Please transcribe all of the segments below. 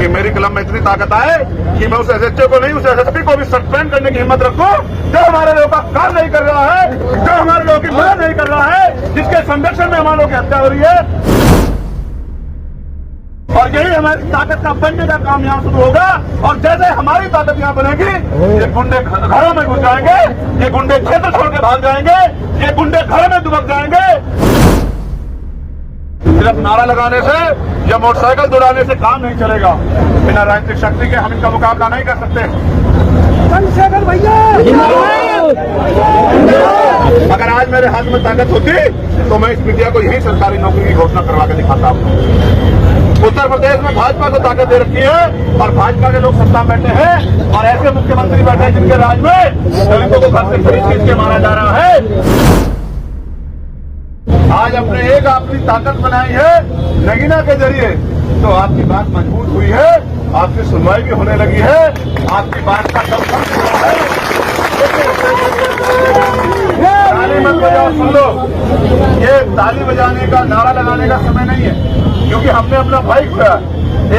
कि मेरी कलम में इतनी ताकत आए कि मैं उस एसएचओ को नहीं, उस एसएसपी को भी सस्पेंड करने की हिम्मत रखूं जो हमारे लोगों का काम नहीं कर रहा है, जो हमारे लोगों की मदद नहीं कर रहा है, जिसके संरक्षण में हमारे लोगों की हत्या हो रही है। और यही हमारी ताकत का बनने का काम यहाँ शुरू होगा। और जैसे हमारी ताकत यहाँ बनेगी, ये गुंडे घरों में घुस जाएंगे, ये गुंडे क्षेत्र छोड़ के भाग जाएंगे, ये गुंडे घरों में दुबक जाएंगे। सिर्फ नारा लगाने से या मोटरसाइकिल दौड़ाने से काम नहीं चलेगा। बिना राजनीतिक शक्ति के हम इनका मुकाबला नहीं कर सकते। चंद्रशेखर भैया, अगर आज मेरे हाथ में ताकत होती तो मैं इस मीडिया को यही सरकारी नौकरी की घोषणा करवा के दिखाता हूँ। उत्तर प्रदेश में भाजपा को ताकत दे रखी है और भाजपा के लोग सत्ता में बैठे हैं और ऐसे मुख्यमंत्री बैठे हैं जिनके राज में दलितों को घर से खींच के मारा जा रहा है। आज अपने एक अपनी ताकत बनाई है नगीना के जरिए, तो आपकी बात मजबूत हुई है, आपकी सुनवाई भी होने लगी है, आपकी बात का दम हुआ है। ताली मत बजाओ, सुन लो, ये ताली बजाने का, नारा लगाने का समय नहीं है, क्योंकि हमने अपना भाई खोया।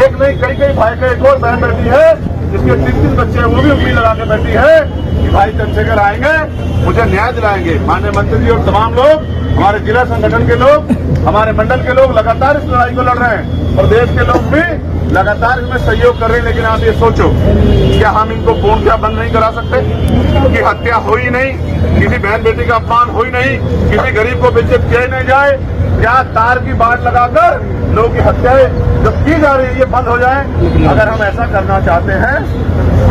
एक नहीं कई भाई का एक और बहन बैठी है जिसके 3 बच्चे हैं, वो भी उम्मीद लगा के बैठी है कि भाई चंद्रशेखर आएंगे, मुझे न्याय दिलाएंगे। माननीय मंत्री जी और तमाम लोग, हमारे जिला संगठन के लोग, हमारे मंडल के लोग लगातार इस लड़ाई को लड़ रहे हैं, प्रदेश के लोग भी लगातार इसमें सहयोग कर रहे हैं। लेकिन आप ये सोचो, क्या हम इनको पूर्णतः बंद नहीं करा सकते? कि हत्या हो ही नहीं, किसी बहन बेटी का अपमान हो ही नहीं, किसी गरीब को बेइज्जत किया ही नहीं जाए, क्या तार की बाट लगाकर लोगों की हत्याएं जो की जा रही है ये बंद हो जाए? अगर हम ऐसा करना चाहते हैं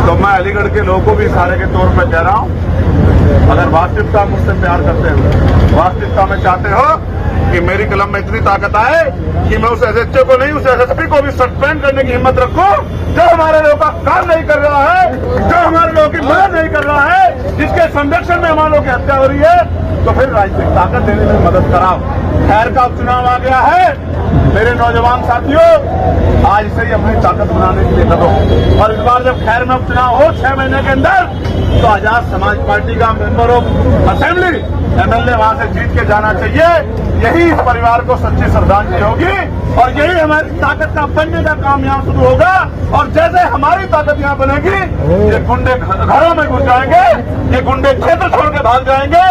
तो मैं अलीगढ़ के लोगों को भी इशारे के तौर पर कह रहा हूं, अगर वास्तविकता मुझसे प्यार करते हो, वास्तविकता में चाहते हो कि मेरी कलम में इतनी ताकत आए कि मैं उस एसएचओ को नहीं, उस एसएसपी को भी सस्पेंड करने की हिम्मत रखूं जो हमारे लोगों का काम नहीं कर रहा है, जो हमारे लोगों की मदद नहीं कर रहा है, जिसके संरक्षण में हमारे लोगों की हत्या हो रही है, तो फिर राजनीतिक ताकत देने में मदद कराओ। खैर का उपचुनाव आ गया है, मेरे नौजवान साथियों, आज से ही अपनी ताकत बनाने के लिए लगो। और इस बार जब खैर में उपचुनाव हो 6 महीने के अंदर, तो आजाद समाज पार्टी का मेंबर ऑफ असेंबली एमएलए वहां से जीत के जाना चाहिए। यही इस परिवार को सच्ची श्रद्धांजलि होगी और यही हमारी ताकत का बनने का काम यहाँ शुरू होगा। और जैसे हमारी ताकत यहाँ बनेगी, ये गुंडे घरों में घुस जाएंगे, ये गुंडे क्षेत्र छोड़ के भाग जाएंगे,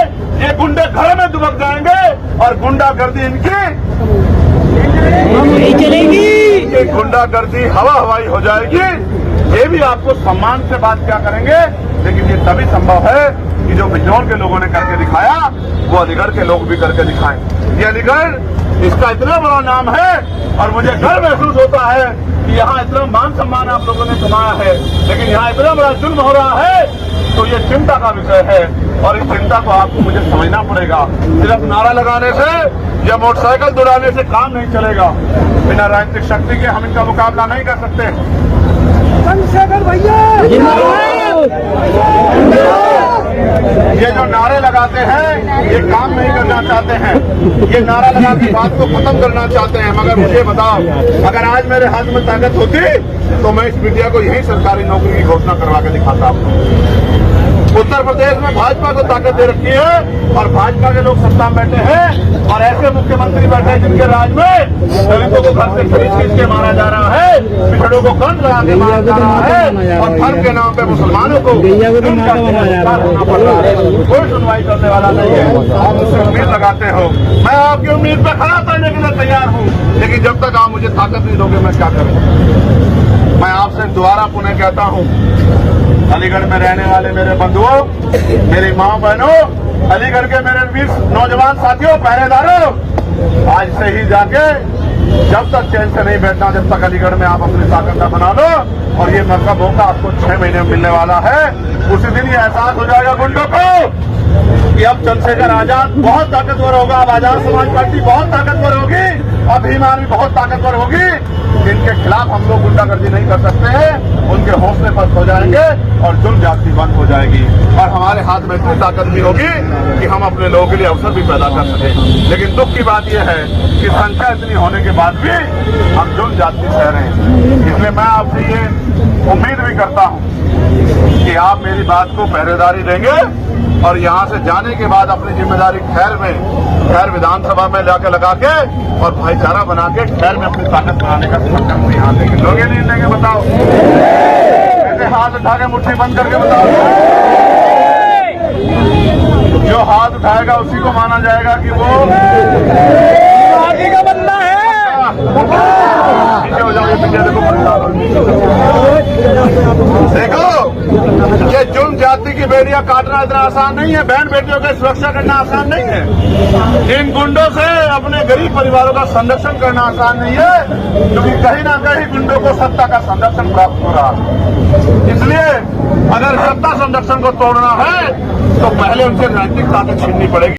ये गुंडे घरों में दुबक जाएंगे और गुंडागर्दी इनकी चलेगी, ये गुंडागर्दी हवा हवाई हो जाएगी। ये भी आपको सम्मान से बात क्या करेंगे, लेकिन ये तभी संभव है कि जो बिजनौर के लोगों ने करके दिखाया वो अलीगढ़ के लोग भी करके दिखाएं। ये अलीगढ़, इसका इतना बड़ा नाम है और मुझे गर्व महसूस होता है कि यहाँ इतना मान सम्मान आप लोगों ने कमाया है, लेकिन यहाँ इतना बड़ा जुल्म हो रहा है, तो ये चिंता का विषय है और इस चिंता को आपको मुझे समझना पड़ेगा। सिर्फ नारा लगाने से या मोटरसाइकिल दौड़ाने से काम नहीं चलेगा। बिना राजनीतिक शक्ति के हम इनका मुकाबला नहीं कर सकते। चंद्रशेखर भैया, ये जो नारे लगाते हैं ये काम नहीं करना चाहते हैं, ये नारा लगा के बात को खत्म करना चाहते हैं। मगर मुझे बताओ, अगर आज मेरे हाथ में ताकत होती तो मैं इस मीडिया को यही सरकारी नौकरी की घोषणा करवा के दिखाता हूँ। उत्तर प्रदेश में भाजपा को ताकत दे रखी है और भाजपा के लोग सत्ता में बैठे हैं और ऐसे मुख्यमंत्री बैठे हैं जिनके राज में दलितों को घर से खींच के मारा जा रहा है, पिछड़ों को गंद लगा के मारा जा रहा है और धर्म के नाम पे मुसलमानों को पड़ रहा है। कोई सुनवाई करने वाला नहीं है। आप मुझसे उम्मीद लगाते हो, मैं आपकी उम्मीद पर खड़ा करने के लिए तैयार हूँ, लेकिन जब तक आप मुझे ताकत नहीं दोगे मैं क्या करूँ? मैं आपसे दोबारा पुनः कहता हूँ, अलीगढ़ में रहने वाले मेरे बंधुओं, मेरी माँ बहनों, अलीगढ़ के मेरे वीर नौजवान साथियों, पहरेदारों, आज से ही जाके जब तक चैन से नहीं बैठना, जब तक अलीगढ़ में आप अपनी ताकत न बना लो। और ये मौका आपको 6 महीने में मिलने वाला है। उसी दिन ये एहसास हो जाएगा गुंडों को कि अब चंद्रशेखर आजाद बहुत ताकतवर होगा, अब आजाद समाज पार्टी बहुत ताकतवर होगी, अब भीम आर्मी बहुत ताकतवर होगी। इनके खिलाफ हम लोग गुंडागर्दी नहीं कर सकते हैं, उनके हौसले पर हो जाएंगे और जुल्म जाति बंद हो जाएगी और हमारे हाथ में इतनी ताकत भी होगी कि हम अपने लोगों के लिए अवसर भी पैदा कर सकें। लेकिन दुख की बात यह है कि संख्या इतनी होने के बाद भी हम जुल्म जाति सह रहे हैं। इसलिए मैं आपसे ये उम्मीद भी करता हूँ कि आप मेरी बात को पहरेदारी देंगे और यहाँ से जाने के बाद अपनी जिम्मेदारी खैर विधानसभा में लाके लगा के और भाईचारा बना के खैर में अपनी ताकत बनाने का संकल्प यहाँ लेंगे। लोगे नहीं लेंगे बताओ? ऐसे हाथ उठा के मुट्ठी बंद करके बताओ। जो हाथ उठाएगा उसी को माना जाएगा कि वो पार्टी का बंदा है। पीछे हो जाओ, ये पीछे देखो ये जुर्म जाति की बेड़ियां काटना इतना आसान नहीं है। बहन बेटियों की सुरक्षा करना आसान नहीं है। इन गुंडों से अपने गरीब परिवारों का संरक्षण करना आसान नहीं है, क्योंकि कहीं ना कहीं गुंडों को सत्ता का संरक्षण प्राप्त हो रहा है। इसलिए अगर सत्ता संरक्षण को तोड़ना है तो पहले उनसे राजनीतिक ताकत छीननी पड़ेगी।